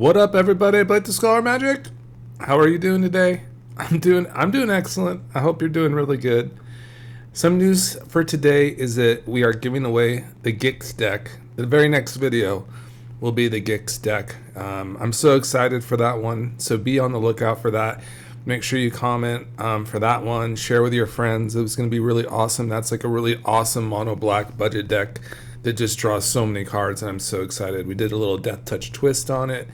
What up, everybody? Blake the Scholar Magic. How are you doing today? I'm doing excellent. I hope you're doing really good. Some news for today is that we are giving away the Gix deck. The very next video will be the Gix deck. I'm so excited for that one. So be on the lookout for that. Make sure you comment for that one. Share with your friends. It was going to be really awesome. That's like a really awesome mono black budget deck that just draws so many cards, and I'm so excited. We did a little Death Touch twist on it,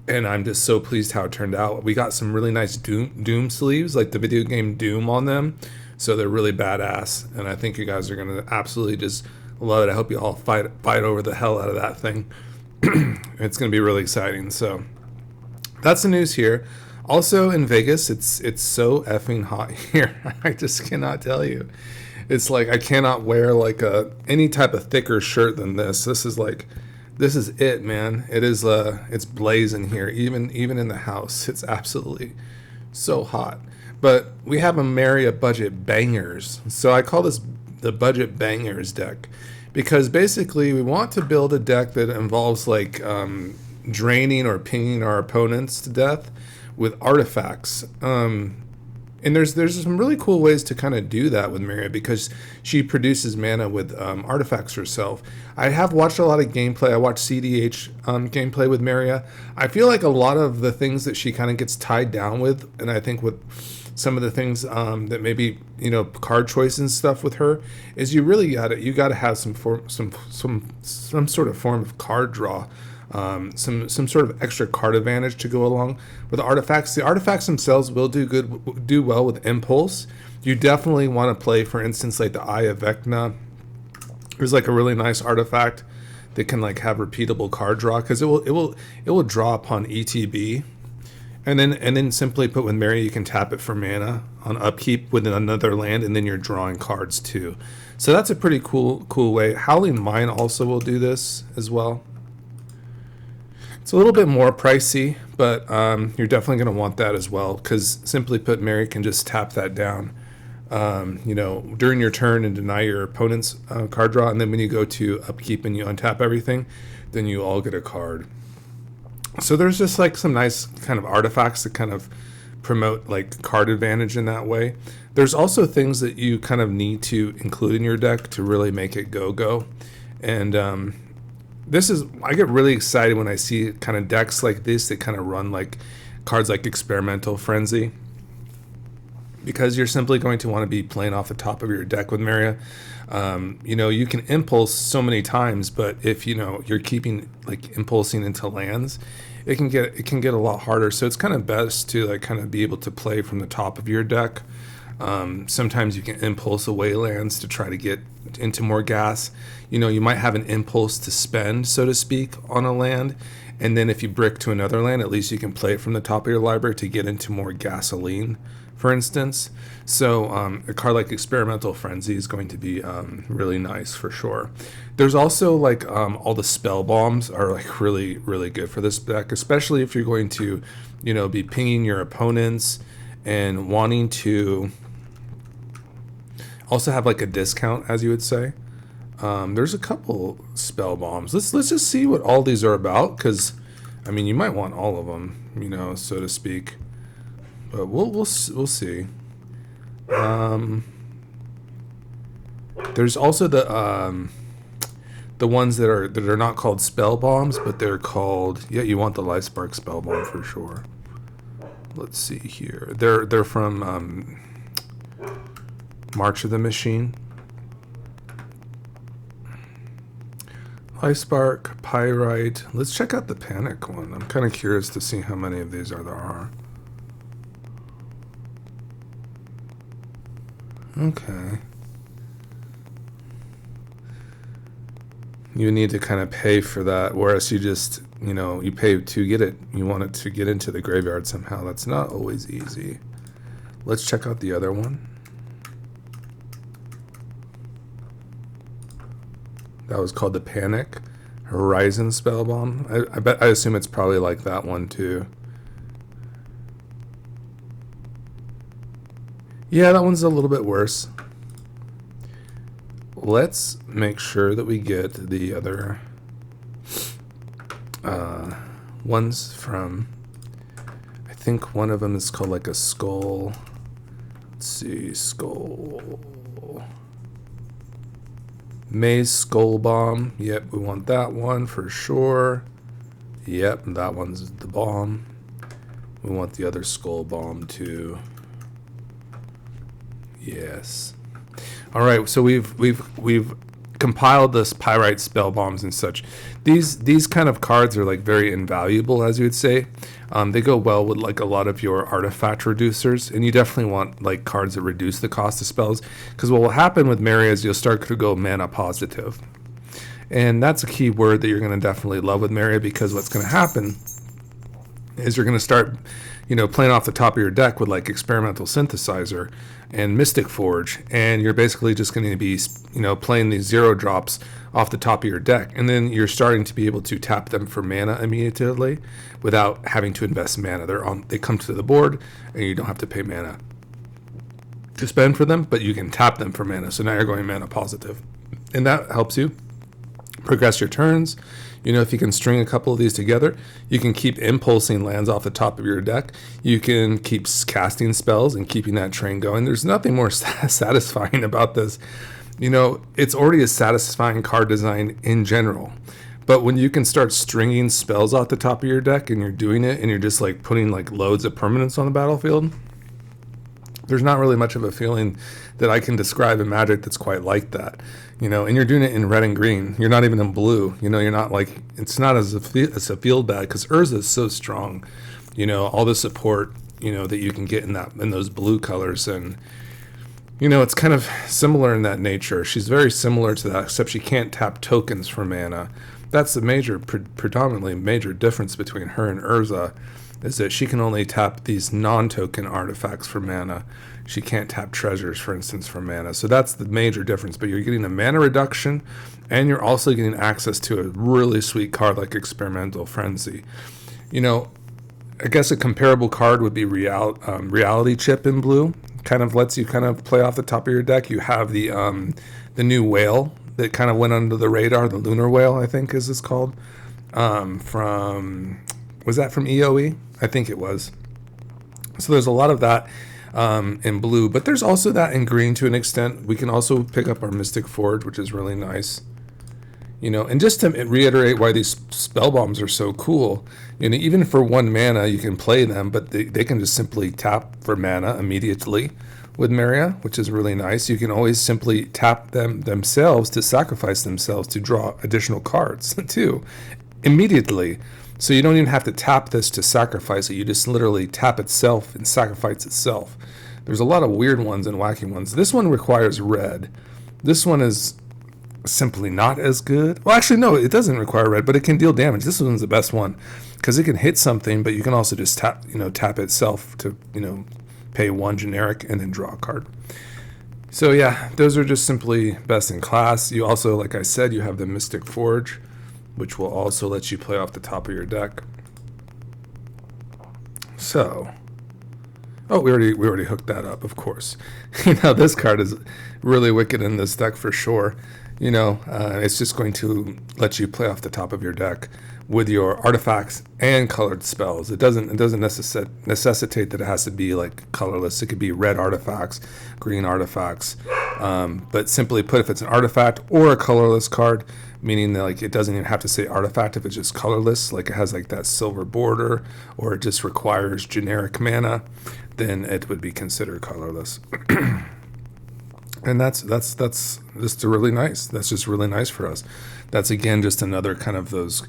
and I'm just so pleased how it turned out. We got some really nice Doom sleeves, like the video game Doom on them, so they're really badass, and I think you guys are going to absolutely just love it. I hope you all fight over the hell out of that thing. It's going to be really exciting. So that's the news here. Also in Vegas, it's so effing hot here. I just cannot tell you. It's like I cannot wear like any type of thicker shirt than this. This is it, man. It is it's blazing here, even in the house. It's absolutely so hot. But we have a Meria budget bangers. So I call this the budget bangers deck because basically we want to build a deck that involves like draining or pinging our opponents to death with artifacts. And there's some really cool ways to kind of do that with Meria because she produces mana with artifacts herself. I have watched a lot of gameplay. I watched cEDH gameplay with Meria. I feel like a lot of the things that she kind of gets tied down with, and I think with some of the things that maybe card choice and stuff with her, is you gotta have some sort of form of card draw. Some sort of extra card advantage to go along with the artifacts. The artifacts themselves will do well with impulse. You definitely want to play, for instance, like the Eye of Vecna. There's like a really nice artifact that can like have repeatable card draw because it will draw upon ETB, and then simply put with Meria you can tap it for mana on upkeep with another land, and then you're drawing cards too. So that's a pretty cool way. Howling Mine also will do this as well. It's a little bit more pricey, but you're definitely going to want that as well because simply put, Meria can just tap that down, during your turn and deny your opponent's card draw, and then when you go to upkeep and you untap everything, then you all get a card. So there's just like some nice kind of artifacts that kind of promote like card advantage in that way. There's also things that you kind of need to include in your deck to really make it go, and I get really excited when I see kind of decks like this that kind of run like cards like Experimental Frenzy, because you're simply going to want to be playing off the top of your deck with Meria. You can impulse so many times, but if you're keeping like impulsing into lands, it can get a lot harder. So it's kind of best to like kind of be able to play from the top of your deck. Sometimes you can impulse away lands to try to get into more gas. You might have an impulse to spend, so to speak, on a land, and then if you brick to another land, at least you can play it from the top of your library to get into more gasoline, for instance. So a card like Experimental Frenzy is going to be really nice for sure. There's also like all the Spellbombs are like really, really good for this deck, especially if you're going to be pinging your opponents and wanting to also have like a discount, as you would say. There's a couple Spellbombs. Let's just see what all these are about, because you might want all of them, so to speak. But we'll see. There's also the ones that are not called Spellbombs, but they're called, you want the Lifespark Spellbomb for sure. Let's see here. They're from March of the Machine. Lifespark, Pyrite. Let's check out the Panic one. I'm kind of curious to see how many of these there are. Okay. You need to kind of pay for that, whereas you just, you pay to get it. You want it to get into the graveyard somehow. That's not always easy. Let's check out the other one. That was called the Panic Horizon Spellbomb. I assume it's probably like that one too. Yeah, that one's a little bit worse. Let's make sure that we get the other ones from, I think one of them is called like a skull. Let's see, skull. Maze Skullbomb. Yep, we want that one for sure. Yep, that one's the bomb. We want the other Skullbomb too. Yes. All right, so we've compiled this pyrite Spellbombs and such. These kind of cards are like very invaluable, as you would say. They go well with like a lot of your artifact reducers, and you definitely want like cards that reduce the cost of spells, because what will happen with Meria is you'll start to go mana positive, and that's a key word that you're going to definitely love with Meria, because what's going to happen is you're going to start, playing off the top of your deck with like Experimental Synthesizer and Mystic Forge, and you're basically just going to be, playing these 0 drops off the top of your deck, and then you're starting to be able to tap them for mana immediately without having to invest mana. They come to the board, and you don't have to pay mana to spend for them, but you can tap them for mana. So now you're going mana positive, and that helps you progress your turns. If you can string a couple of these together, you can keep impulsing lands off the top of your deck. You can keep casting spells and keeping that train going. There's nothing more satisfying about this. It's already a satisfying card design in general. But when you can start stringing spells off the top of your deck, and you're doing it, and you're just like putting like loads of permanents on the battlefield, there's not really much of a feeling that I can describe in Magic that's quite like that. And you're doing it in red and green. You're not even in blue. You're not like, it's not as a field bad, because Urza is so strong. All the support, that you can get in those blue colors. And, it's kind of similar in that nature. She's very similar to that, except she can't tap tokens for mana. That's the predominantly major difference between her and Urza, is that she can only tap these non-token artifacts for mana. She can't tap treasures, for instance, for mana. So that's the major difference. But you're getting a mana reduction, and you're also getting access to a really sweet card like Experimental Frenzy. I guess a comparable card would be Reality Chip in blue. Kind of lets you kind of play off the top of your deck. You have the new whale that kind of went under the radar, the Lunar Whale, I think is it's called. Was that from EOE? I think it was. So there's a lot of that in blue, but there's also that in green to an extent. We can also pick up our Mystic Forge, which is really nice. And just to reiterate why these Spellbombs are so cool, even for 1 mana you can play them, but they can just simply tap for mana immediately with Meria, which is really nice. You can always simply tap them themselves to sacrifice themselves to draw additional cards too, immediately. So you don't even have to tap this to sacrifice it. You just literally tap itself and sacrifice itself. There's a lot of weird ones and wacky ones. This one requires red. This one is simply not as good. Well, actually, no, it doesn't require red, but it can deal damage. This one's the best one because it can hit something, but you can also just tap itself to, pay 1 generic and then draw a card. So yeah, those are just simply best in class. You also, like I said, you have the Mystic Forge, which will also let you play off the top of your deck. So, we already hooked that up, of course. This card is really wicked in this deck for sure. It's just going to let you play off the top of your deck with your artifacts and colored spells. It doesn't necessitate that it has to be like colorless. It could be red artifacts, green artifacts, but simply put, if it's an artifact or a colorless card, meaning that like it doesn't even have to say artifact if it's just colorless, like it has like that silver border, or it just requires generic mana, then it would be considered colorless. And that's just really nice. That's just really nice for us. That's again just another kind of those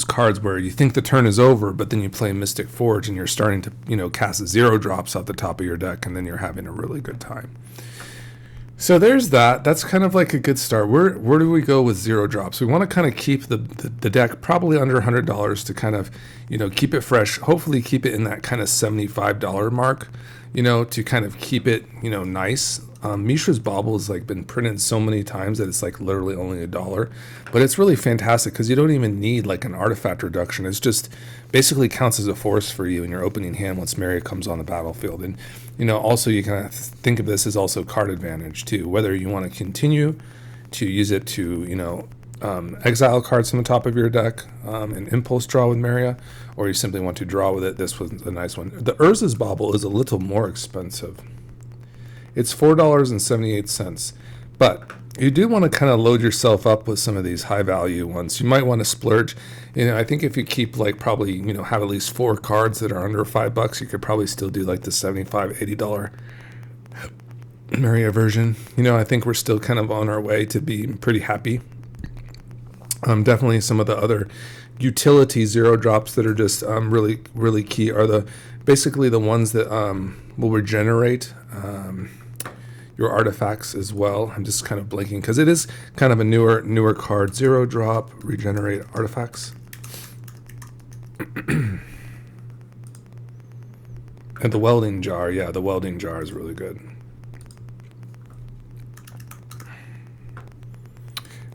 cards where you think the turn is over, but then you play Mystic Forge and you're starting to cast 0 drops off the top of your deck, and then you're having a really good time. So there's that. That's kind of like a good start. Where do we go with 0 drops? We want to kind of keep the deck probably under $100 to kind of keep it fresh. Hopefully keep it in that kind of $75 mark. To kind of keep it nice. Mishra's Baubles has been printed so many times that it's like literally only $1, but it's really fantastic because you don't even need like an artifact reduction. It's just basically counts as a force for you in your opening hand once Meria comes on the battlefield. And also you kind of think of this as also card advantage too, whether you want to continue to use it to exile cards from the top of your deck, an impulse draw with Meria, or you simply want to draw with it. This was a nice one. The Urza's Bauble is a little more expensive. It's $4.78, but you do want to kind of load yourself up with some of these high value ones. You might want to splurge. I think if you keep like probably, have at least 4 cards that are under $5, you could probably still do like the $75, $80 Meria version. I think we're still kind of on our way to being pretty happy. Definitely some of the other utility 0-drops that are just really, really key are basically the ones that will regenerate your artifacts as well. I'm just kind of blinking because it is kind of a newer card. 0-drop, regenerate artifacts. And the welding jar, yeah, the welding jar is really good.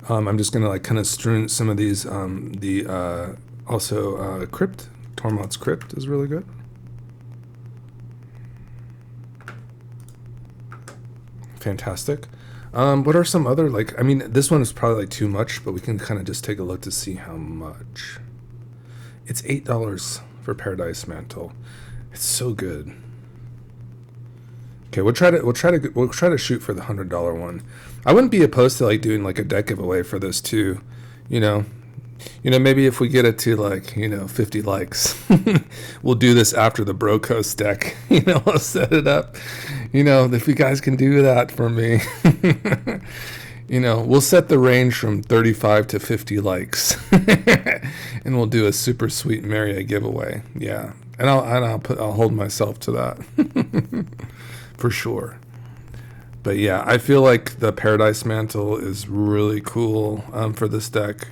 I'm just gonna like kind of strew some of these. Crypt, Tormod's Crypt is really good. Fantastic. What are some other, this one is probably like too much, but we can kind of just take a look to see how much. It's $8 for Paradise Mantle. It's so good. Okay, we'll try to shoot for the $100 one. I wouldn't be opposed to like doing like a deck giveaway for this too. Maybe if we get it to 50 likes, we'll do this after the Brocos deck. I'll set it up. If you guys can do that for me, we'll set the range from 35 to 50 likes, and we'll do a super sweet Meria giveaway. Yeah, and I'll hold myself to that for sure. But yeah, I feel like the Paradise Mantle is really cool for this deck.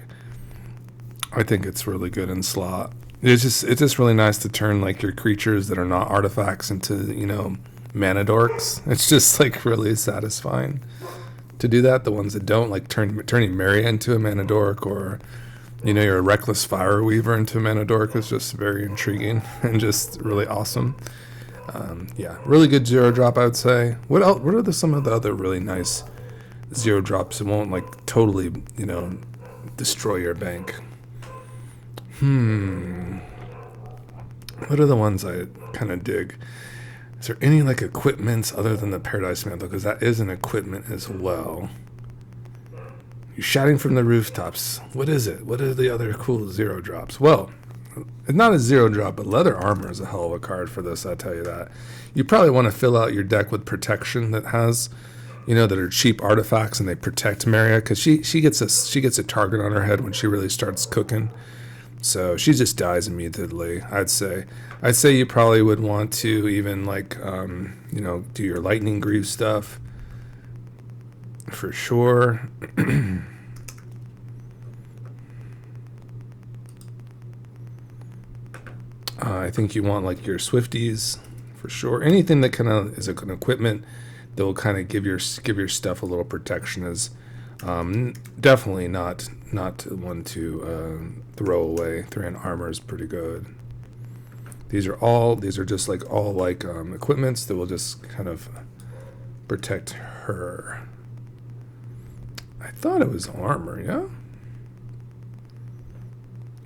I think it's really good in slot. It's just really nice to turn like your creatures that are not artifacts into mana dorks. It's just like really satisfying to do that. The ones that don't, like turning Meria into a mana dork, or your Reckless Fire Weaver into a mana dork, is just very intriguing and just really awesome. Yeah, really good 0-drop, I would say. What else? What are some of the other really nice 0-drops that won't like totally destroy your bank? What are the ones I kind of dig? Is there any like equipments other than the Paradise Mantle? Because that is an equipment as well. You're shouting from the rooftops. What is it? What are the other cool 0-drops? Well, it's not a 0-drop, but Leather Armor is a hell of a card for this, I'll tell you that. You probably want to fill out your deck with protection that has, that are cheap artifacts and they protect Meria, because she gets a target on her head when she really starts cooking. So she just dies immediately, I'd say. I'd say you probably would want to even do your Lightning Greaves stuff for sure. I think you want like your Swifties for sure. Anything that kind of is an equipment that will kind of give your stuff a little protection is definitely not one to throw away. 3 armor is pretty good. These are just like all equipments that will just kind of protect her. I thought it was armor, yeah?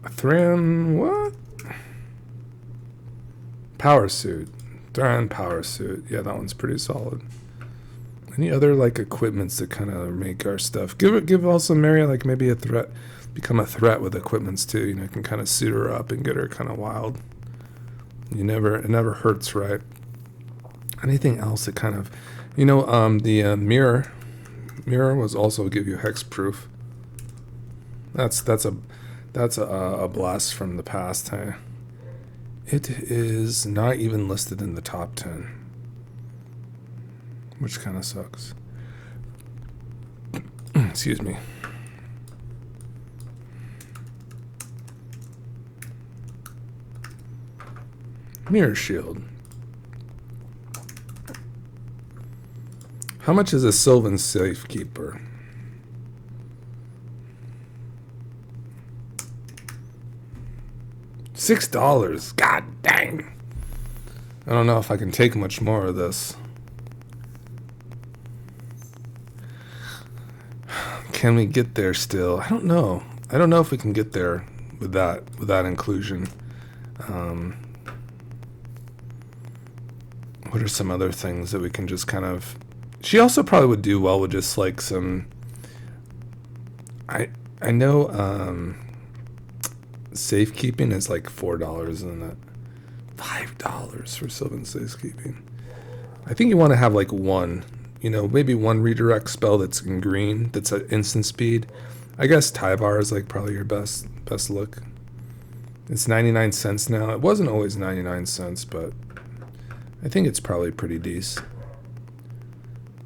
A Thran, what? Power Suit. Thran Power Suit. Yeah, that one's pretty solid. Any other equipments that kind of make our stuff? Give also Meria maybe a threat. Become a threat with equipments too. You can kind of suit her up and get her kind of wild. It never hurts, right? Anything else that kind of, the mirror was also give you hexproof. That's a blast from the past, huh? It is not even listed in the top 10, which kind of sucks. Excuse me. Mirror Shield. How much is a Sylvan Safekeeper? $6. God dang. I don't know if I can take much more of this. can we get there still? I don't know. I don't know if we can get there with that inclusion. What are some other things that we can just kind of... She also probably would do well with just like some... I know safekeeping is like $4, isn't it? $5 for Sylvan safekeeping. I think you want to have like one, maybe one redirect spell that's in green, that's at instant speed. I guess Tyvar is like probably your best look. It's 99 cents now. It wasn't always 99 cents, but I think it's probably pretty decent.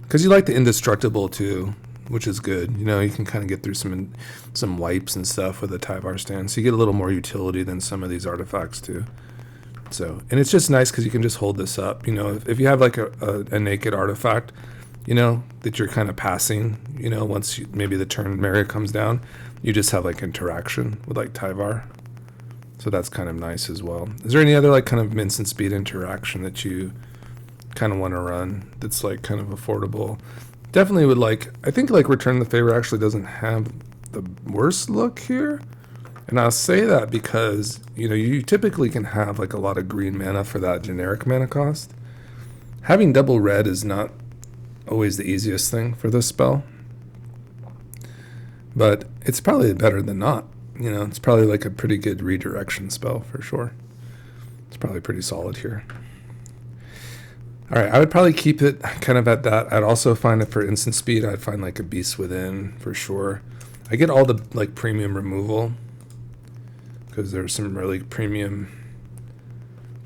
Because you like the indestructible too, which is good. You can kind of get through some wipes and stuff with a Tyvar stand, so you get a little more utility than some of these artifacts too. So, and it's just nice because you can just hold this up. If you have like a naked artifact, that you're kind of passing, once maybe the turn Meria comes down, you just have like interaction with like Tyvar. So that's kind of nice as well. Is there any other like kind of instant speed interaction that you kind of want to run that's like kind of affordable? Definitely would I think like Return the Favor actually doesn't have the worst look here. And I'll say that because, you typically can have like a lot of green mana for that generic mana cost. Having double red is not always the easiest thing for this spell. But it's probably better than not. It's probably like a pretty good redirection spell for sure. It's probably pretty solid here. All right, I would probably keep it kind of at that. I'd also find it for instant speed. I'd find like a Beast Within for sure. I get all the like premium removal because there's some really premium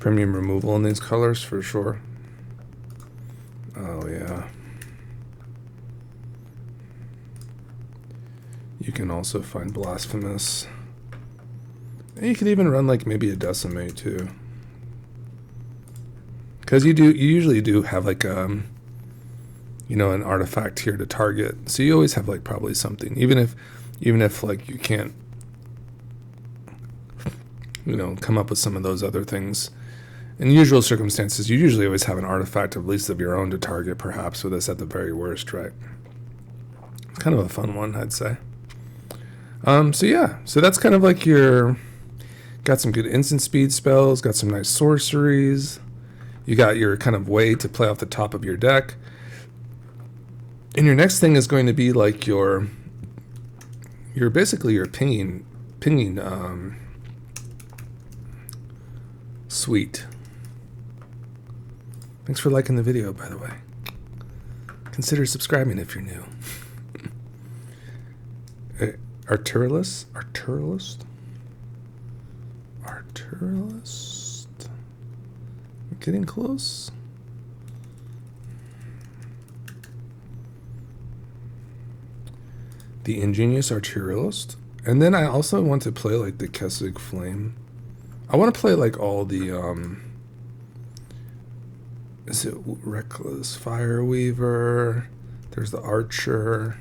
removal in these colors for sure. Oh yeah. You can also find Blasphemous. And you could even run like maybe a Decimate too. Because you usually do have like an artifact here to target. So you always have like probably something. Even if like you can't come up with some of those other things. In usual circumstances, you usually always have an artifact at least of your own to target, perhaps with this at the very worst, right? It's kind of a fun one, I'd say. So yeah, so that's kind of like got some good instant speed spells, got some nice sorceries. You got your kind of way to play off the top of your deck. And your next thing is going to be like your basically your pinging suite. Thanks for liking the video, by the way. Consider subscribing if you're new. Arturalist? Getting close. The Ingenious Arterialist. And then I also want to play like the Kessig Flame. I want to play like all the is it Reckless Fireweaver? There's the Archer.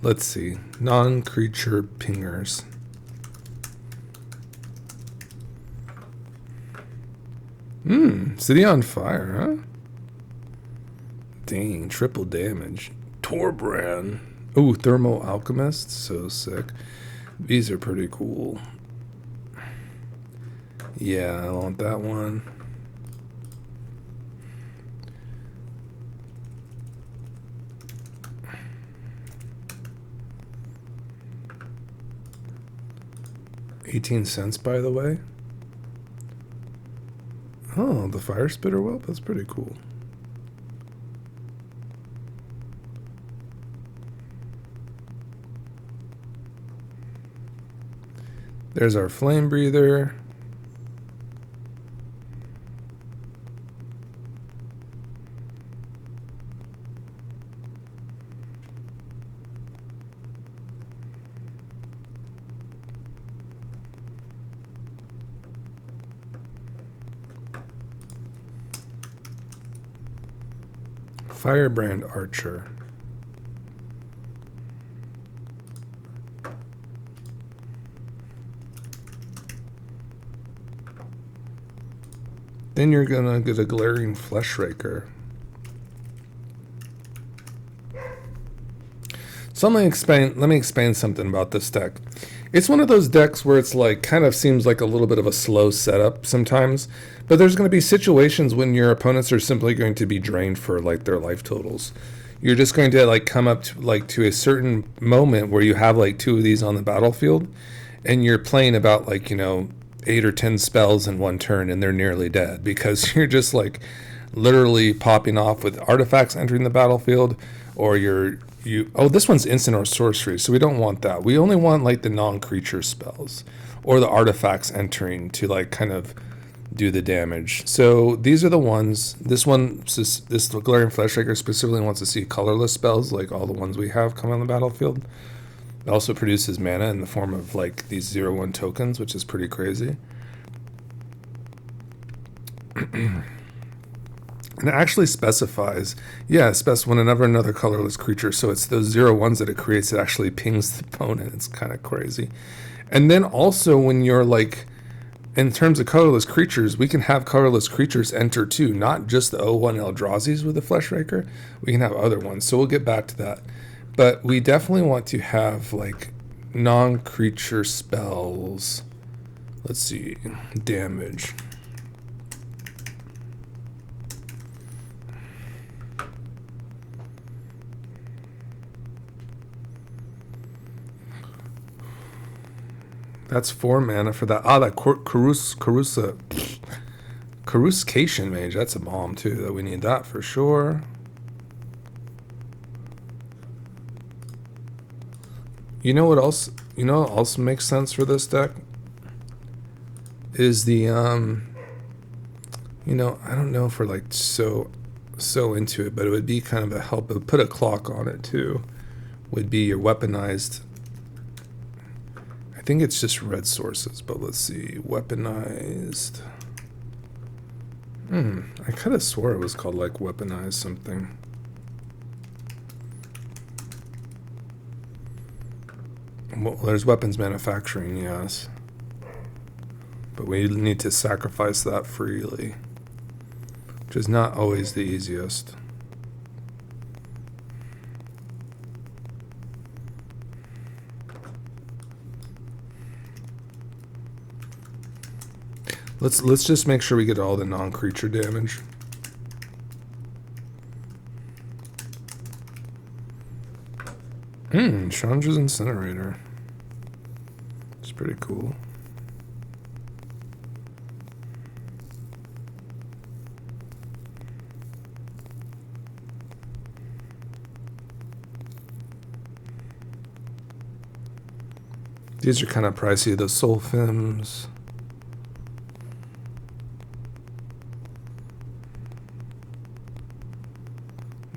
Let's see. Non-creature pingers. City on Fire, huh? Dang, triple damage. Torbrand. Ooh, Thermal Alchemist. So sick. These are pretty cool. Yeah, I want that one. $0.18, by the way. Oh, the Fire Spitter Whelp? That's pretty cool. There's our Flame Breather. Firebrand Archer. Then you're gonna get a glaring flesh raker. So let me explain something about this deck. It's one of those decks where it's like kind of seems like a little bit of a slow setup sometimes, but there's going to be situations when your opponents are simply going to be drained for like their life totals. You're just going to like come up to like to a certain moment where you have like 2 of these on the battlefield, and you're playing about like 8 or 10 spells in one turn, and they're nearly dead because you're just like literally popping off with artifacts entering the battlefield, or oh, this one's instant or sorcery, so we don't want that. We only want like the non-creature spells or the artifacts entering to like kind of do the damage. So these are the ones. This glaring fleshraker specifically wants to see colorless spells like all the ones we have come on the battlefield. It also produces mana in the form of like these 0/1 tokens, which is pretty crazy. And it actually specifies, whenever another colorless creature, so it's those 0/1s that it creates, it actually pings the opponent. It's kind of crazy. And then also when you're like, in terms of colorless creatures, we can have colorless creatures enter too, not just the 0/1 Eldrazi's with the Fleshraker. We can have other ones, so we'll get back to that. But we definitely want to have like non-creature spells. Let's see, damage. That's 4 mana for that. Ah, that Coruscation Mage. That's a bomb too. That we need that for sure. You know what else? You know what also makes sense for this deck? Is the I don't know if we're like so into it, but it would be kind of a help. It would put a clock on it too. Would be your weaponized. I think it's just red sources, but let's see. Weaponized. I could have swore it was called like weaponized something. Well, there's weapons manufacturing, yes. But we need to sacrifice that freely, which is not always the easiest. Let's just make sure we get all the non-creature damage. Chandra's Incinerator. It's pretty cool. These are kind of pricey, the Soul Films.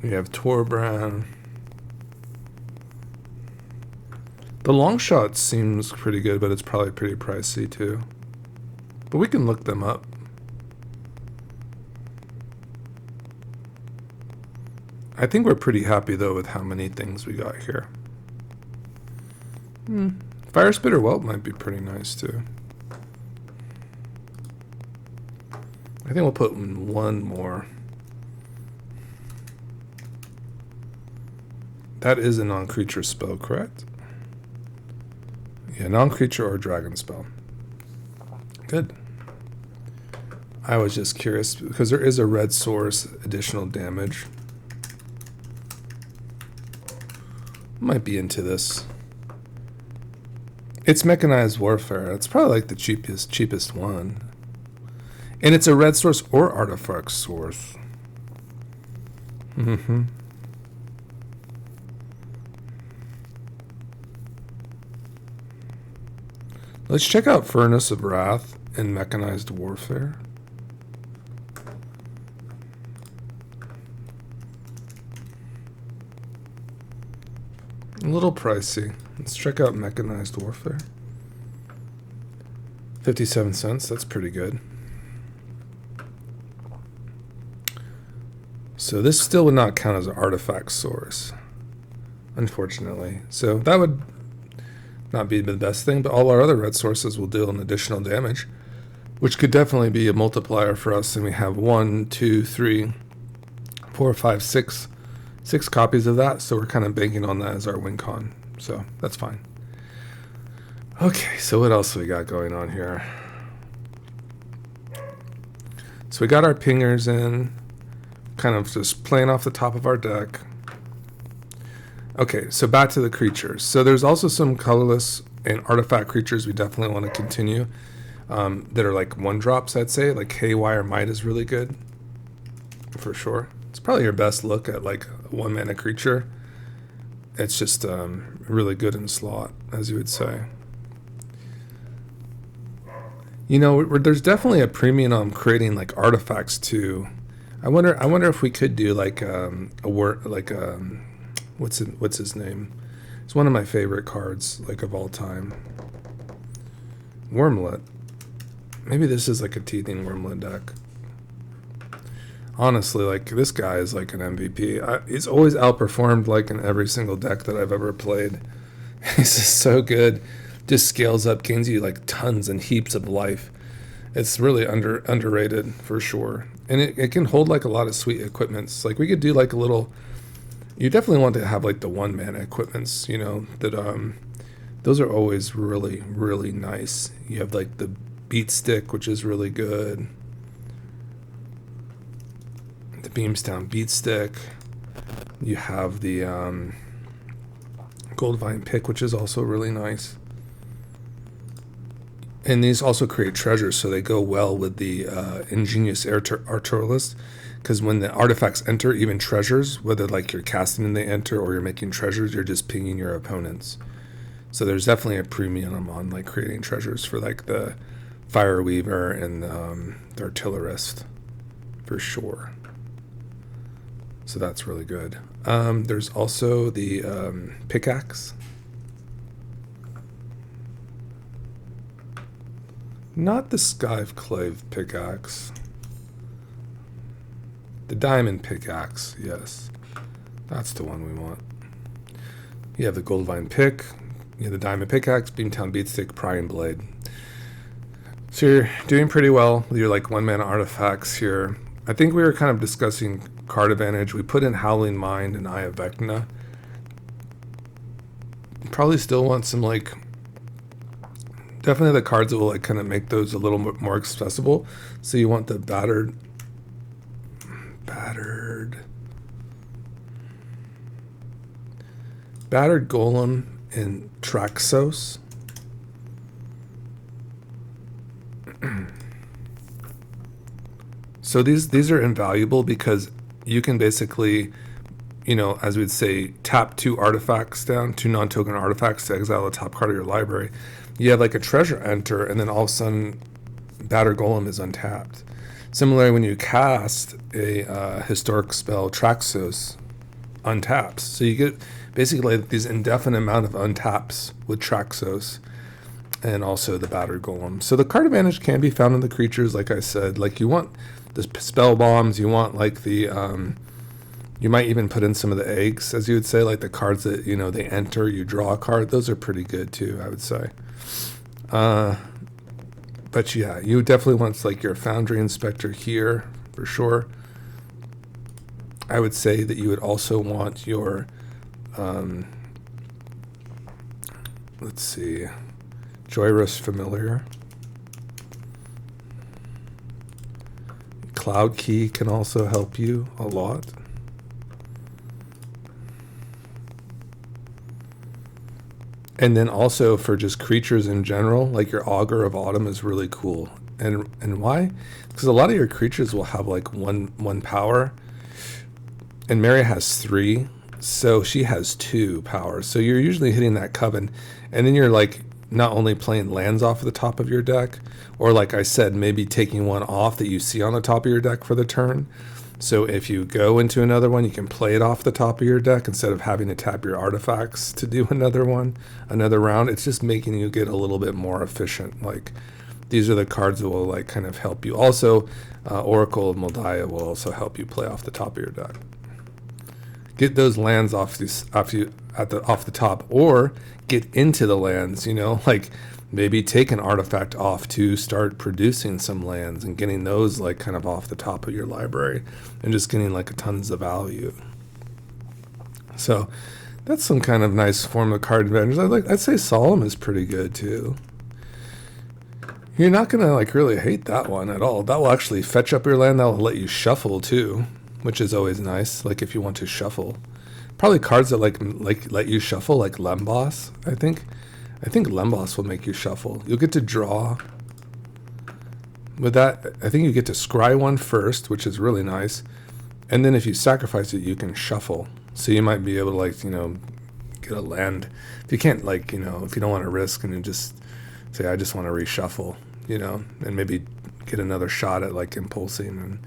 We have Torbran. The long shot seems pretty good, but it's probably pretty pricey too. But we can look them up. I think we're pretty happy though with how many things we got here. Fire Spitter Whelp might be pretty nice too. I think we'll put in one more. That is a non-creature spell, correct? Yeah, non-creature or dragon spell. Good. I was just curious because there is a red source additional damage. Might be into this. It's Mechanized Warfare. It's probably like the cheapest one. And it's a red source or artifact source. Let's check out Furnace of Wrath and Mechanized Warfare. A little pricey. Let's check out Mechanized Warfare. 57 cents, that's pretty good. So this still would not count as an artifact source, unfortunately. So that would not be the best thing, but all our other red sources will deal an additional damage. which could definitely be a multiplier for us. And we have 1, 2, 3, 4, 5, 6 copies of that. So we're kind of banking on that as our win con. So that's fine. Okay, so what else we got going on here? So we got our pingers in, kind of just playing off the top of our deck. Okay, so back to the creatures. So there's also some colorless and artifact creatures we definitely want to continue that are like 1-drops, I'd say. Like Haywire Might is really good, for sure. It's probably your best look at like a 1-mana creature. It's just really good in slot, as you would say. You know, there's definitely a premium on creating like artifacts too. I wonder if we could do like what's his name? It's one of my favorite cards, like of all time. Wurmlet. Maybe this is like a teething Wurmlet deck. Honestly, like this guy is like an MVP. He's always outperformed like in every single deck that I've ever played. He's just so good. Just scales up, gains you like tons and heaps of life. It's really underrated for sure. And it can hold like a lot of sweet equipments. Like we could do like a little, you definitely want to have like the 1-mana equipments, you know, that those are always really, really nice. You have like the beat stick, which is really good. The Beamstown beat stick. You have the Goldvine pick, which is also really nice. And these also create treasures, so they go well with the ingenious Arturalist, because when the artifacts enter, even treasures, whether like you're casting and they enter or you're making treasures, you're just pinging your opponents. So there's definitely a premium on like creating treasures for like the Fire Weaver and the Artillerist, for sure. So that's really good. There's also the pickaxe. Not the Skyclave pickaxe. The diamond pickaxe, yes. That's the one we want. You have the Goldvine pick, you have the diamond pickaxe, Beamtown beatstick, Prying blade. So you're doing pretty well with your like 1-mana artifacts here. I think we were kind of discussing card advantage. We put in Howling Mind and Eye of Vecna. Probably still want some like, definitely the cards that will like kind of make those a little bit more accessible. So you want the battered Golem and TRAXXOS. So these are invaluable because you can basically, you know, as we'd say, tap 2 artifacts down, 2 non-token artifacts to exile the top card of your library. You have like a treasure enter, and then all of a sudden, Battered Golem is untapped. Similarly, when you cast a historic spell, TRAXXOS untaps. So you get basically like these indefinite amount of untaps with TRAXXOS and also the Battered Golem. So the card advantage can be found in the creatures, like I said. Like you want the Spellbombs, you want like the, you might even put in some of the eggs, as you would say, like the cards that, you know, they enter, you draw a card. Those are pretty good too, I would say. But yeah, you definitely want like your Foundry Inspector here for sure. I would say that you would also want your, let's see, Joyrus Familiar. Cloud Key can also help you a lot. And then also for just creatures in general, like your Augur of Autumn is really cool. And why? Because a lot of your creatures will have like one power. And Meria has 3, so she has 2 power. So you're usually hitting that Coven, and then you're like not only playing lands off the top of your deck, or like I said, maybe taking one off that you see on the top of your deck for the turn. So if you go into another one, you can play it off the top of your deck instead of having to tap your artifacts to do another round. It's just making you get a little bit more efficient. Like these are the cards that will like kind of help you. Also, Oracle of Moldiah will also help you play off the top of your deck. Get those lands off the top, or get into the lands. You know, like maybe take an artifact off to start producing some lands and getting those like kind of off the top of your library and just getting like tons of value. So that's some kind of nice form of card advantage. I'd say Solemn is pretty good too. You're not gonna like really hate that one at all. That will actually fetch up your land. That will let you shuffle too, which is always nice. Like if you want to shuffle, probably cards that like let you shuffle, like Lemboss. I think Lemboss will make you shuffle. You'll get to draw. With that, I think you get to scry one first, which is really nice. And then if you sacrifice it, you can shuffle. So you might be able to like, get a land. If you can't like, if you don't want to risk and you just say, I just want to reshuffle, and maybe get another shot at like impulsing and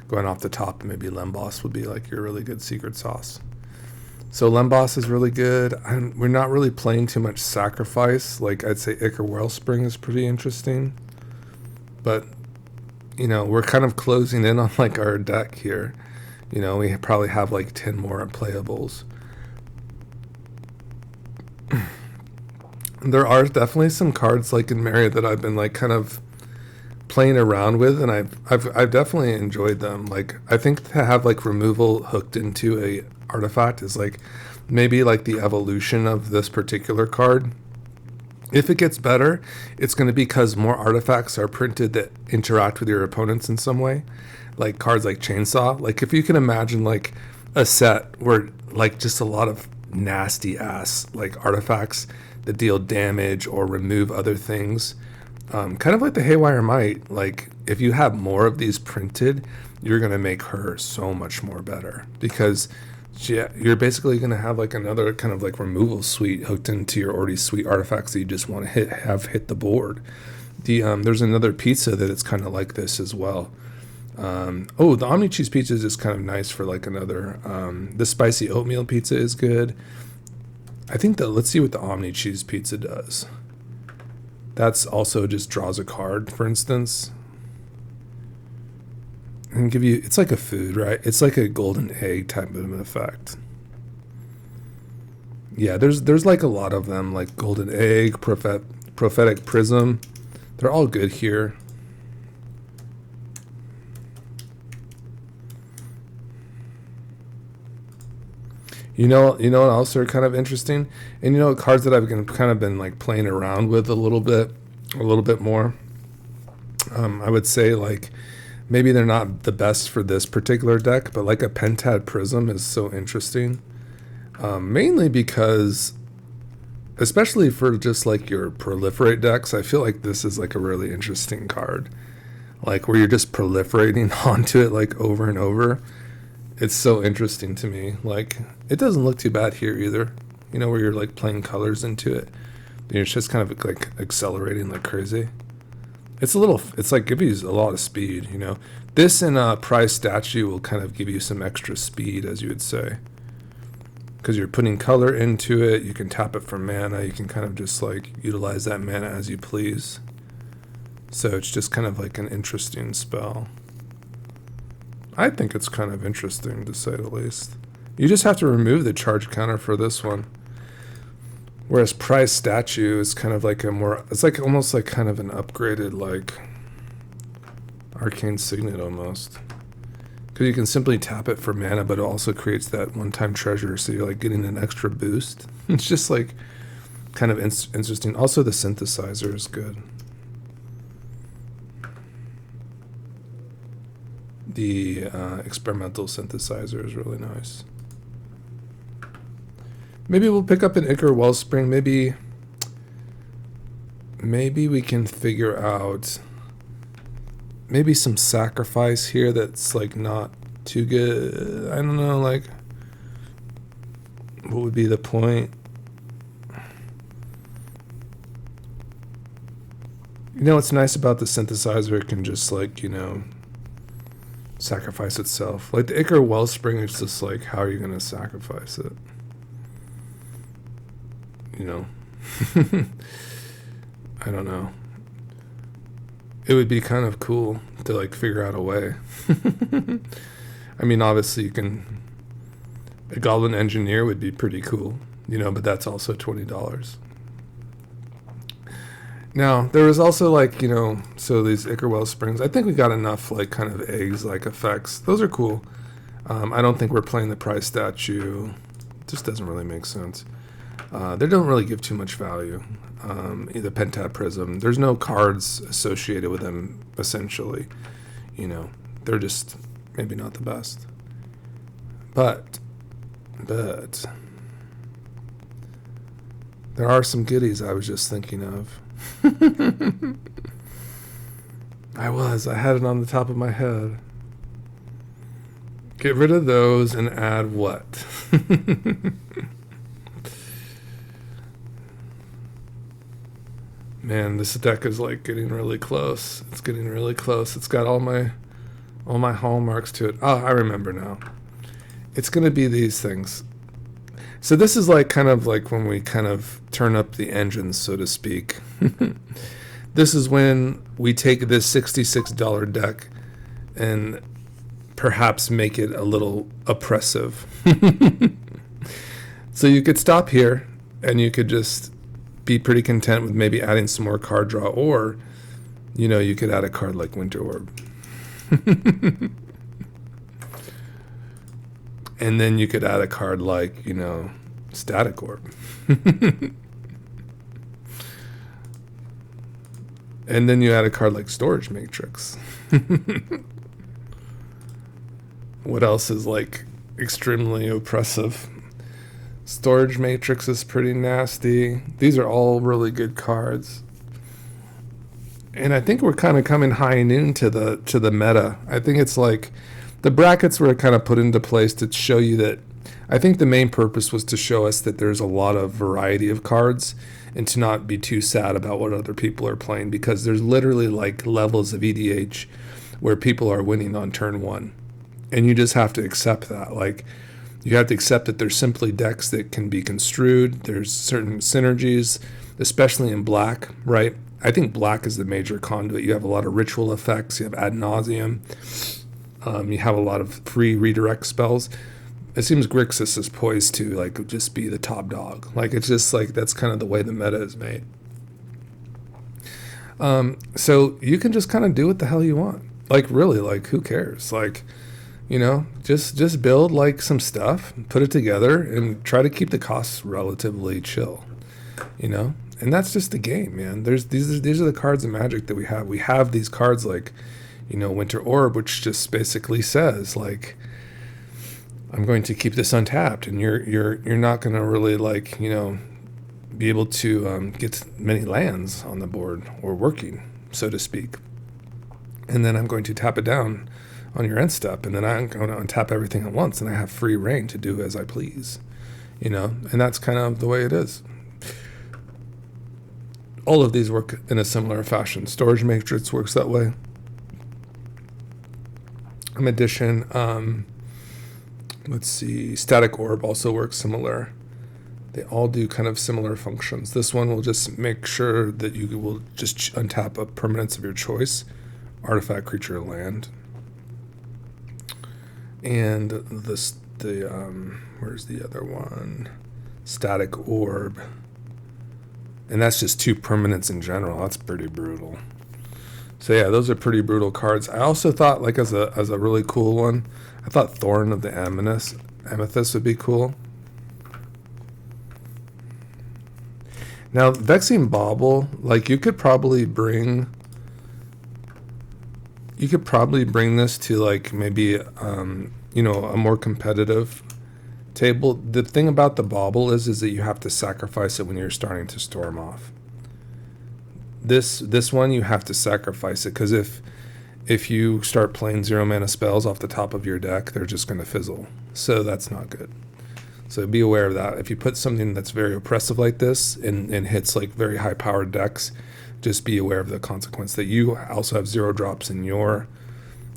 going off the top, maybe Lemboss would be like your really good secret sauce. So Lemboss is really good. We're not really playing too much sacrifice. Like I'd say Ichor Wellspring is pretty interesting. But, we're kind of closing in on like our deck here. We probably have like 10 more playables. There are definitely some cards like in Meria that I've been like kind of playing around with, and I've definitely enjoyed them. Like I think to have like removal hooked into a artifact is like maybe like the evolution of this particular card. If it gets better, it's going to be because more artifacts are printed that interact with your opponents in some way, like cards like Chainsaw. Like if you can imagine like a set where like just a lot of nasty ass like artifacts that deal damage or remove other things, kind of like the Haywire Might. Like if you have more of these printed, you're going to make her so much more better, because you're basically going to have like another kind of like removal suite hooked into your already sweet artifacts that you just want to have hit the board. There's another pizza that it's kind of like this as well. The Omni Cheese pizza is just kind of nice for like another. The spicy oatmeal pizza is good. I think that, let's see what the Omni Cheese pizza does. That's also just draws a card, for instance. And give you, it's like a food, right? It's like a golden egg type of an effect. Yeah, there's like a lot of them, like golden egg, prophetic prism. They're all good here. You know what else are kind of interesting? And cards that I've kind of been like playing around with a little bit more. I would say like maybe they're not the best for this particular deck, but like a Pentad Prism is so interesting. Mainly because, especially for just like your proliferate decks, I feel like this is like a really interesting card. Like where you're just proliferating onto it like over and over. It's so interesting to me. Like it doesn't look too bad here either. Where you're like playing colors into it. And you're just kind of like accelerating like crazy. It's like give you a lot of speed, This and Prize Statue will kind of give you some extra speed, as you would say. Because you're putting color into it, you can tap it for mana, you can kind of just like utilize that mana as you please. So it's just kind of like an interesting spell. I think it's kind of interesting, to say the least. You just have to remove the charge counter for this one. Whereas Prize Statue is kind of like it's like almost like kind of an upgraded like Arcane Signet almost. Because you can simply tap it for mana, but it also creates that one-time treasure, so you're like getting an extra boost. It's just like kind of interesting. Also the synthesizer is good. The experimental synthesizer is really nice. Maybe we'll pick up an Ichor Wellspring. Maybe we can figure out maybe some sacrifice here that's like not too good. I don't know, like what would be the point? What's nice about the synthesizer? It can just like, sacrifice itself. Like the Ichor Wellspring is just like, how are you going to sacrifice it? I don't know. It would be kind of cool to like figure out a way. I mean, obviously you can, a Goblin Engineer would be pretty cool, but that's also $20. Now, there was also like, you know, so these Ickerwell Springs, I think we got enough like kind of eggs like effects. Those are cool. I don't think we're playing the prize statue. It just doesn't really make sense. They don't really give too much value. Either Pentat Prism. There's no cards associated with them, essentially. You know, they're just maybe not the best. But there are some goodies I was just thinking of. I had it on the top of my head. Get rid of those and add what? Man, this deck is like getting really close. It's getting really close. It's got all my hallmarks to it. Oh, I remember now. It's going to be these things. So this is like kind of like when we kind of turn up the engines, so to speak. This is when we take this $66 deck and perhaps make it a little oppressive. So you could stop here and you could just be pretty content with maybe adding some more card draw, or, you know, you could add a card like Winter Orb. And then you could add a card like, you know, Static Orb. And then you add a card like Storage Matrix. What else is like extremely oppressive? Storage Matrix is pretty nasty. These are all really good cards. And I think we're kind of coming high noon to the meta. I think it's like the brackets were kind of put into place to show you that. I think the main purpose was to show us that there's a lot of variety of cards and to not be too sad about what other people are playing, because there's literally like levels of EDH where people are winning on turn one. And you just have to accept that. Like, you have to accept that there's simply decks that can be construed. There's certain synergies, especially in black, right? I think black is the major conduit. You have a lot of ritual effects. You have ad nauseum. You have a lot of free redirect spells. It seems Grixis is poised to like just be the top dog. Like, it's just like that's kind of the way the meta is made. So you can just kind of do what the hell you want. Like, really, like, who cares? Like, you know, just build like some stuff, put it together, and try to keep the costs relatively chill. You know, and that's just the game, man. These are the cards of Magic that we have. We have these cards like, you know, Winter Orb, which just basically says like, I'm going to keep this untapped, and you're not going to really like, you know, be able to get many lands on the board or working, so to speak. And then I'm going to tap it down on your end step, and then I'm going to untap everything at once, and I have free reign to do as I please, you know, and that's kind of the way it is. All of these work in a similar fashion. Storage Matrix works that way. In addition, let's see, Static Orb also works similar. They all do kind of similar functions. This one will just make sure that you will just untap a permanence of your choice, artifact, creature, land. And where's the other one? Static Orb. And that's just 2 permanents in general. That's pretty brutal. So yeah, those are pretty brutal cards. I also thought, like, as a really cool one, I thought Thorn of the Amethyst would be cool. Now, Vexing Bauble, like, you could probably bring this to like maybe you know, a more competitive table. The thing about the Bauble is that you have to sacrifice it when you're starting to storm off. This one you have to sacrifice it, because if you start playing 0 mana spells off the top of your deck, they're just going to fizzle. So that's not good. So be aware of that. If you put something that's very oppressive like this and hits like very high powered decks, just be aware of the consequence that you also have 0 drops in your,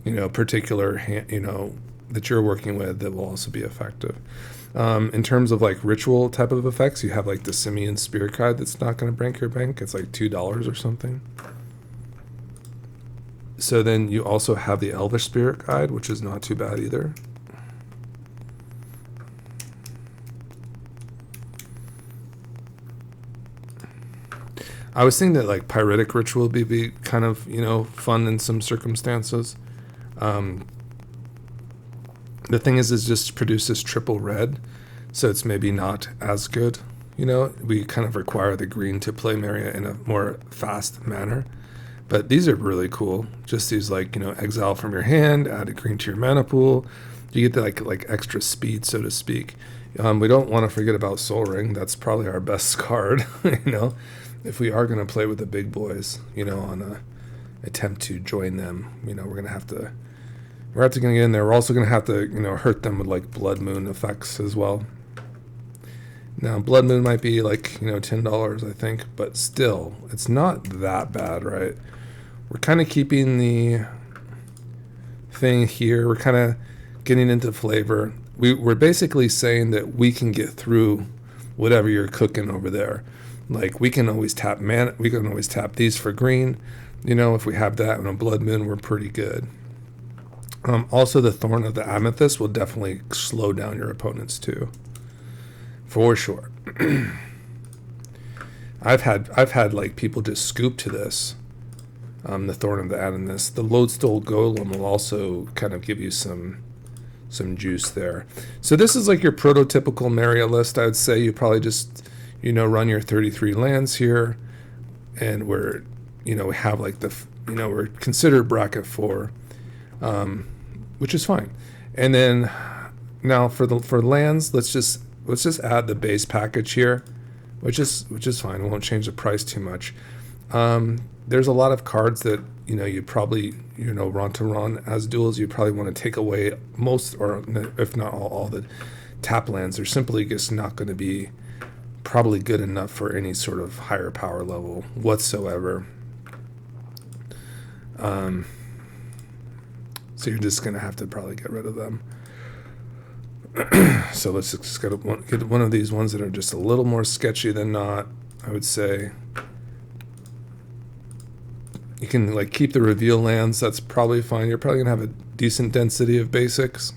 you know, particular hand, you know, that you're working with that will also be effective. In terms of like ritual type of effects, you have like the Simian Spirit Guide that's not going to break your bank. It's like $2 or something. So then you also have the Elvish Spirit Guide, which is not too bad either. I was thinking that like Pyritic Ritual would be kind of, you know, fun in some circumstances. The thing is just produces triple red, so it's maybe not as good. You know, we kind of require the green to play Meria in a more fast manner. But these are really cool. Just these, like, you know, exile from your hand, add a green to your mana pool. You get the like extra speed, so to speak. We don't want to forget about Soul Ring. That's probably our best card, you know, if we are going to play with the big boys, you know, on a attempt to join them. You know, we're going to have to get in there. We're also going to have to, you know, hurt them with like Blood Moon effects as well. Now, Blood Moon might be like, you know, $10, I think, but still, it's not that bad, right? We're kind of keeping the thing here. We're kind of getting into flavor. We're basically saying that we can get through whatever you're cooking over there. Like, we can always tap mana. We can always tap these for green. You know, if we have that in a Blood Moon, we're pretty good. Also, the Thorn of the Amethyst will definitely slow down your opponents too, for sure. I've had like people just scoop to this. The Thorn of the Amethyst. The Lodestone Golem will also kind of give you some juice there. So this is like your prototypical Meria list. I would say you probably just, you know, run your 33 lands here, and we're, you know, we have like the, you know, we're considered bracket 4, which is fine. And then now for lands, let's just add the base package here, which is fine. We won't change the price too much. There's a lot of cards that, you know, you probably, you know, run as duels. You probably want to take away most, or if not all the tap lands. They're simply just not going to be probably good enough for any sort of higher power level whatsoever. So you're just going to have to probably get rid of them. So let's just get one of these ones that are just a little more sketchy than not, I would say. You can like keep the reveal lands. That's probably fine. You're probably going to have a decent density of basics.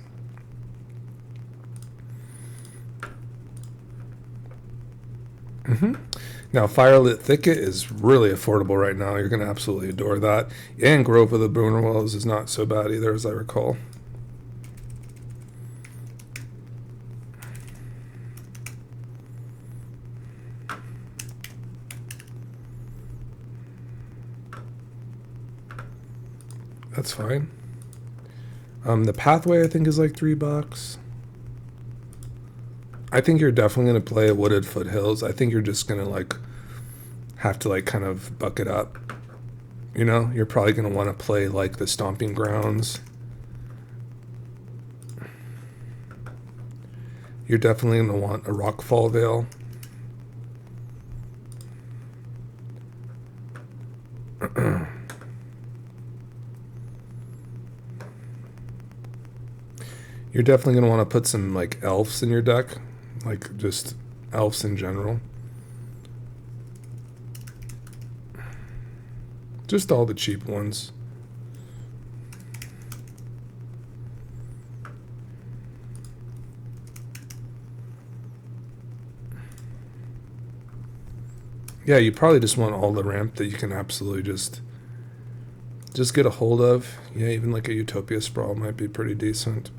Now, Firelit Thicket is really affordable right now. You're going to absolutely adore that. And Grove of the Brunerwells is not so bad either, as I recall. That's fine. The Pathway, I think, is like $3. I think you're definitely going to play Wooded Foothills. I think you're just going to like have to like kind of buck it up. You know, you're probably going to want to play like the Stomping Grounds. You're definitely going to want a Rockfall Vale. You're definitely going to want to put some like elves in your deck, like just elves in general. Just all the cheap ones. Yeah, you probably just want all the ramp that you can absolutely just get a hold of. Yeah, even like a Utopia Sprawl might be pretty decent.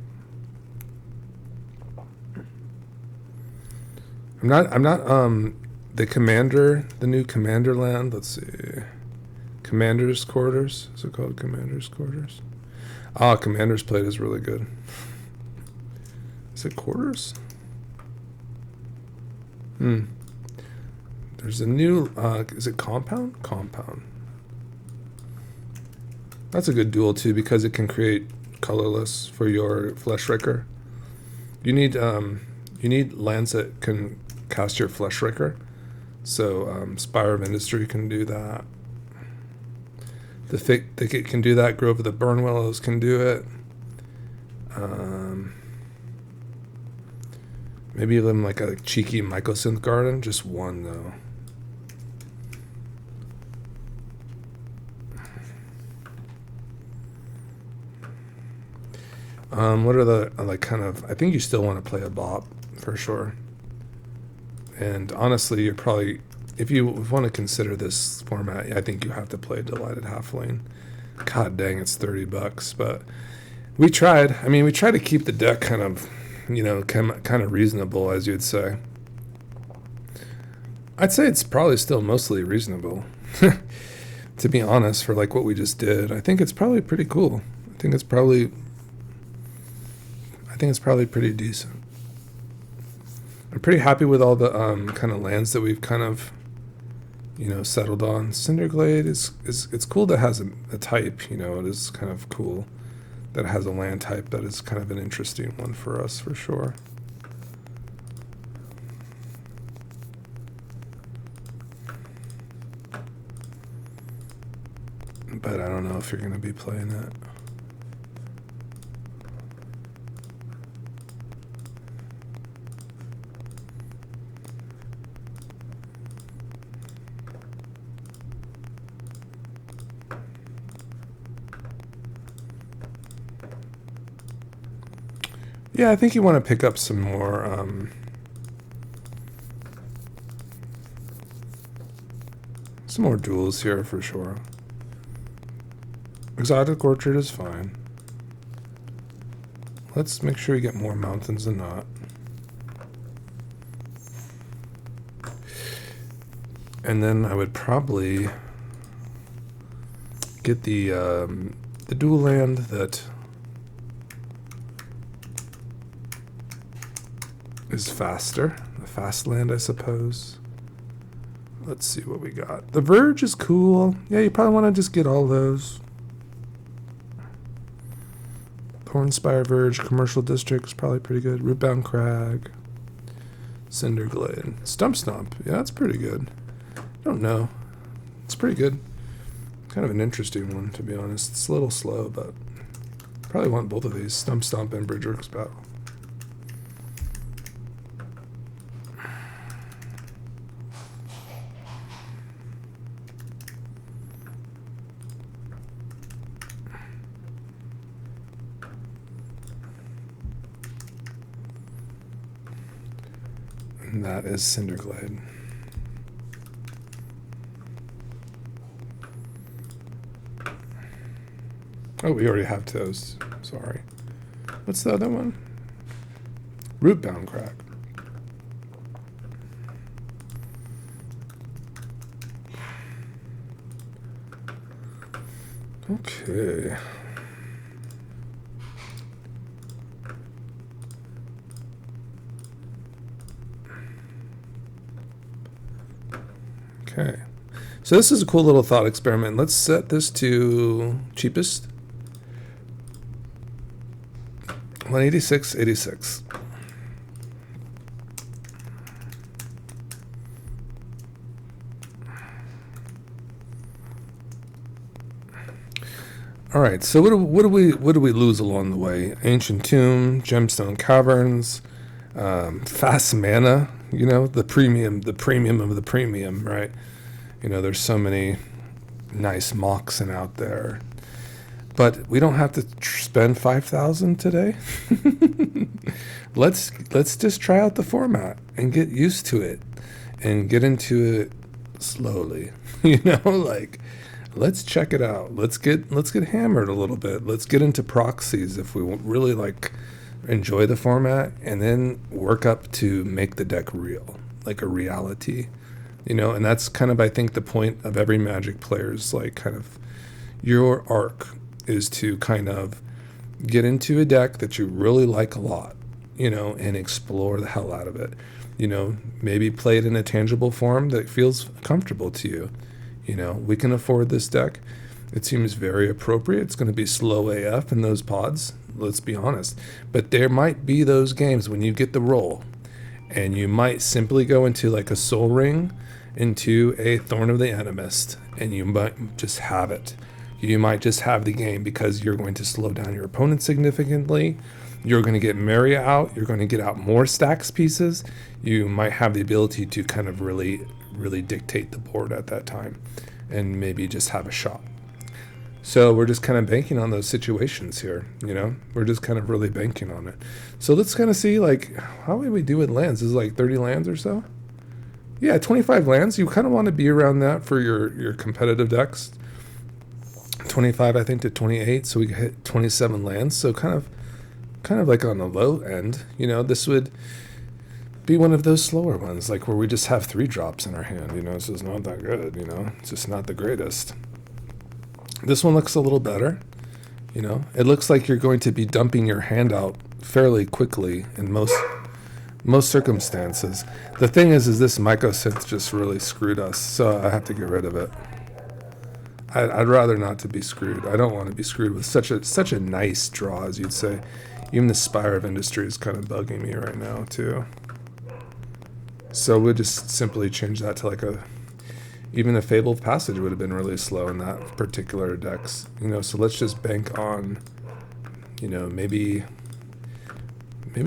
I'm not the new commander land, let's see. Commander's Quarters. Is it called Commander's Quarters? Ah, Commander's Plate is really good. Is it Quarters? There's a new is it Compound? Compound. That's a good duel too, because it can create colorless for your Fleshraker. You need lands that can cast your Fleshraker. So Spire of Industry can do that. The Thicket can do that. Grove of the Burnwillows can do it. Maybe even like a cheeky Mycosynth Garden. Just one though. What are the like kind of? I think you still want to play a bop for sure. And honestly, you're probably if you want to consider this format, I think you have to play Delighted Halfling. God dang, it's $30, but we tried. I mean, we tried to keep the deck kind of, kind of reasonable, as you'd say. I'd say it's probably still mostly reasonable, to be honest, for like what we just did. I think it's probably pretty cool. I think it's probably pretty decent. I'm pretty happy with all the kind of lands that we've kind of, settled on. Cinderglade it's cool that it has a type. It is kind of cool that it has a land type that is kind of an interesting one for us, for sure. But I don't know if you're going to be playing it. Yeah, I think you want to pick up some more duels here for sure. Exotic Orchard is fine. Let's make sure you get more mountains than not. And then I would probably get the dual land that is faster. The fast land, I suppose. Let's see what we got. The Verge is cool. Yeah, you probably want to just get all those. Thornspire Verge, Commercial District is probably pretty good. Rootbound Crag. Cinderglade. Stump Stomp. Yeah, that's pretty good. I don't know. It's pretty good. Kind of an interesting one, to be honest. It's a little slow, but probably want both of these. Stump Stomp and Bridgeworks Battle. And that is Cinderglade. Oh, we already have those. Sorry. What's the other one? Rootbound Crag. Okay. Okay. So this is a cool little thought experiment. Let's set this to cheapest. 186.86. All right. So what do we lose along the way? Ancient Tomb, Gemstone Caverns, fast mana. The premium of the premium, right? There's so many nice Moxen out there. But we don't have to spend 5,000 today. Let's just try out the format and get used to it and get into it slowly. Let's check it out. Let's get hammered a little bit. Let's get into proxies if we really enjoy the format, and then work up to make the deck real, like a reality. And that's kind of, I think, the point of every Magic player's kind of your arc is to kind of get into a deck that you really like a lot, and explore the hell out of it. Maybe play it in a tangible form that feels comfortable to you. We can afford this deck. It seems very appropriate. It's going to be slow AF in those pods, let's be honest. But there might be those games when you get the roll, and you might simply go into a Soul Ring, into a Thorn of the Animist, and you might just have it. You might just have the game because you're going to slow down your opponent significantly. You're going to get Meria out. You're going to get out more stacks pieces. You might have the ability to kind of really, really dictate the board at that time and maybe just have a shot. So we're just kind of banking on those situations here, We're just kind of really banking on it. So let's kind of see, how would we do with lands? Is it 30 lands or so? Yeah, 25 lands. You kind of want to be around that for your competitive decks. 25, I think, to 28, so we hit 27 lands. So kind of like on the low end. You know, this would be one of those slower ones, like where we just have 3 drops in our hand. You know, it's just not that good. You know, it's just not the greatest. This one looks a little better. You know, it looks like you're going to be dumping your hand out fairly quickly in most circumstances. The thing is this mycosynth just really screwed us, so I have to get rid of it. I'd rather not to be screwed. I don't want to be screwed with such a nice draw, as you'd say. Even the Spire of Industry is kind of bugging me right now too. So we'll just simply change that to like even a Fabled Passage would have been really slow in that particular decks. You know, so let's just bank on, you know, maybe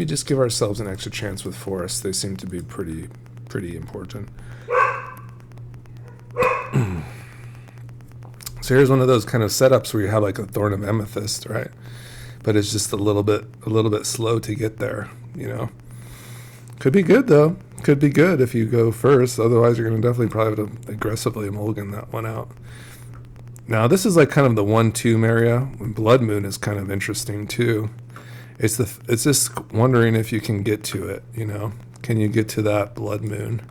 just give ourselves an extra chance with Forest. They seem to be pretty important. So here's one of those kind of setups where you have like a Thorn of Amethyst, right? But it's just a little bit slow to get there, you know. Could be good though. Could be good if you go first. Otherwise, you're going to definitely probably have to aggressively mulligan that one out. Now, this is like kind of the 1-2 Meria. Blood Moon is kind of interesting too. It's just wondering if you can get to it, you know. Can you get to that Blood Moon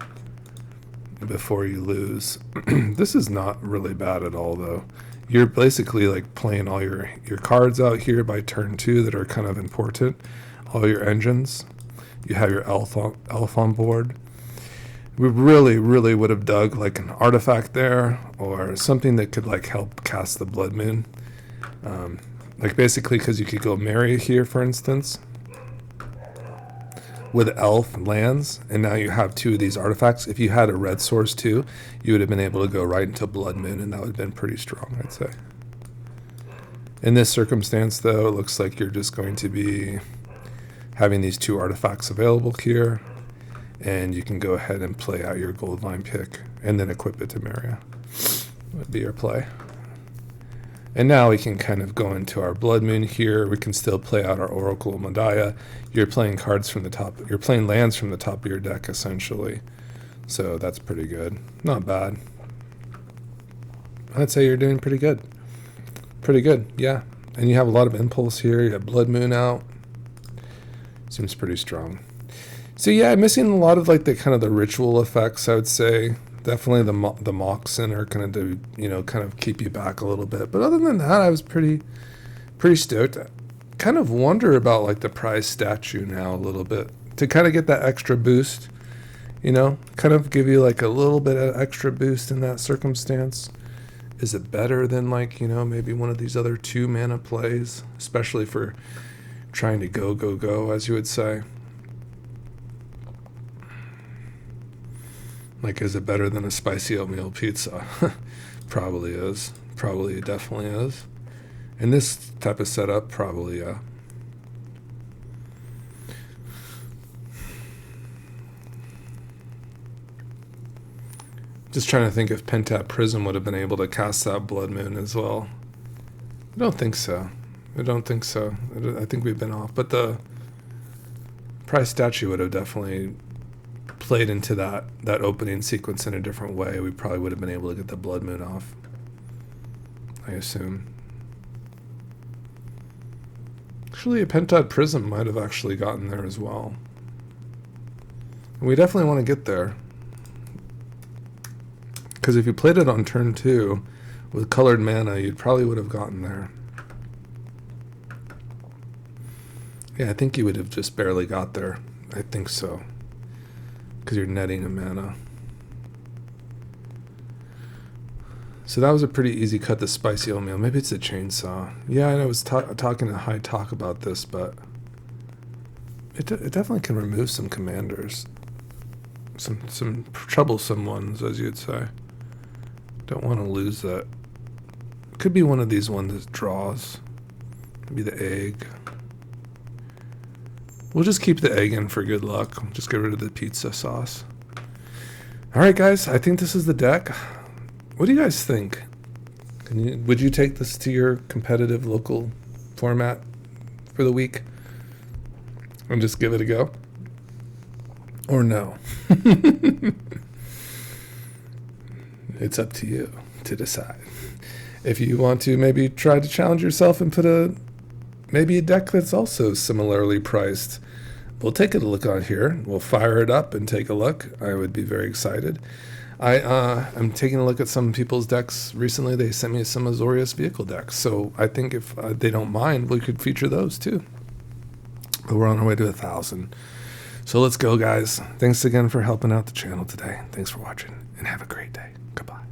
before you lose? This is not really bad at all, though. You're basically like playing all your cards out here by turn 2 that are kind of important. All your engines. You have your elf on board. We really would have dug like an artifact there or something that could like help cast the Blood Moon. Like basically because you could go Meria here, for instance, with elf lands, and now you have 2 of these artifacts. If you had a red source too, you would have been able to go right into Blood Moon, and that would have been pretty strong, I'd say. In this circumstance, though, it looks like you're just going to be having these 2 artifacts available here, and you can go ahead and play out your Goldline pick and then equip it to Meria. Would be your play. And now we can kind of go into our Blood Moon here. We can still play out our Oracle of Modiah. You're playing cards from the top. You're playing lands from the top of your deck, essentially. So that's pretty good. Not bad. I'd say you're doing pretty good. Pretty good, yeah. And you have a lot of impulse here. You have Blood Moon out. Seems pretty strong. So yeah, I'm missing a lot of like the kind of the ritual effects, I would say. Definitely the Moxen are going to do, you know, kind of keep you back a little bit. But other than that, I was pretty stoked. I kind of wonder about like the prize statue now a little bit to kind of get that extra boost, you know, kind of give you like a little bit of extra boost in that circumstance. Is it better than like, you know, maybe one of these other 2 mana plays, especially for trying to go, as you would say? Like, is it better than a spicy oatmeal pizza? Probably is. Probably definitely is. In this type of setup, probably, yeah. Just trying to think if Pentap Prism would have been able to cast that Blood Moon as well. I don't think so. I think we've been off. But the prize statue would have definitely played into that opening sequence in a different way. We probably would have been able to get the Blood Moon off, I assume. Actually, a Pentad Prism might have actually gotten there as well. And we definitely want to get there. Because if you played it on turn 2 with colored mana, you probably would have gotten there. Yeah, I think you would have just barely got there. I think so. Because you're netting a mana. So that was a pretty easy cut, the spicy oatmeal. Maybe it's a chainsaw. Yeah, I was talking to High Talk about this, but it definitely can remove some commanders. Some troublesome ones, as you'd say. Don't want to lose that. Could be one of these ones that draws. Maybe the egg. We'll just keep the egg in for good luck. Just get rid of the pizza sauce. Alright guys, I think this is the deck. What do you guys think? Would you take this to your competitive local format for the week? And just give it a go? Or no? It's up to you to decide. If you want to maybe try to challenge yourself and put maybe a deck that's also similarly priced, we'll take a look on here. We'll fire it up and take a look. I would be very excited. I'm taking a look at some people's decks recently. They sent me some Azorius vehicle decks, so I think if they don't mind, we could feature those too. But we're on our way to 1,000. So let's go, guys. Thanks again for helping out the channel today. Thanks for watching, and have a great day. Goodbye.